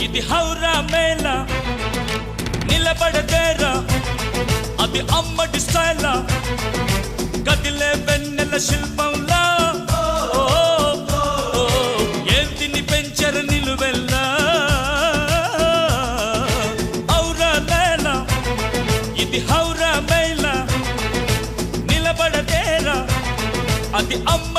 ఇది హౌరా మేళ నిలబడదేరా అది అమ్మడి స్టైల్ కదిలే వెన్నెల శిల్పంలా ఏం తిని పెంచరు నిలువెల్లా ఔరా మేళ ఇది హౌరా మేళ నిలబడదేరా అది అమ్మ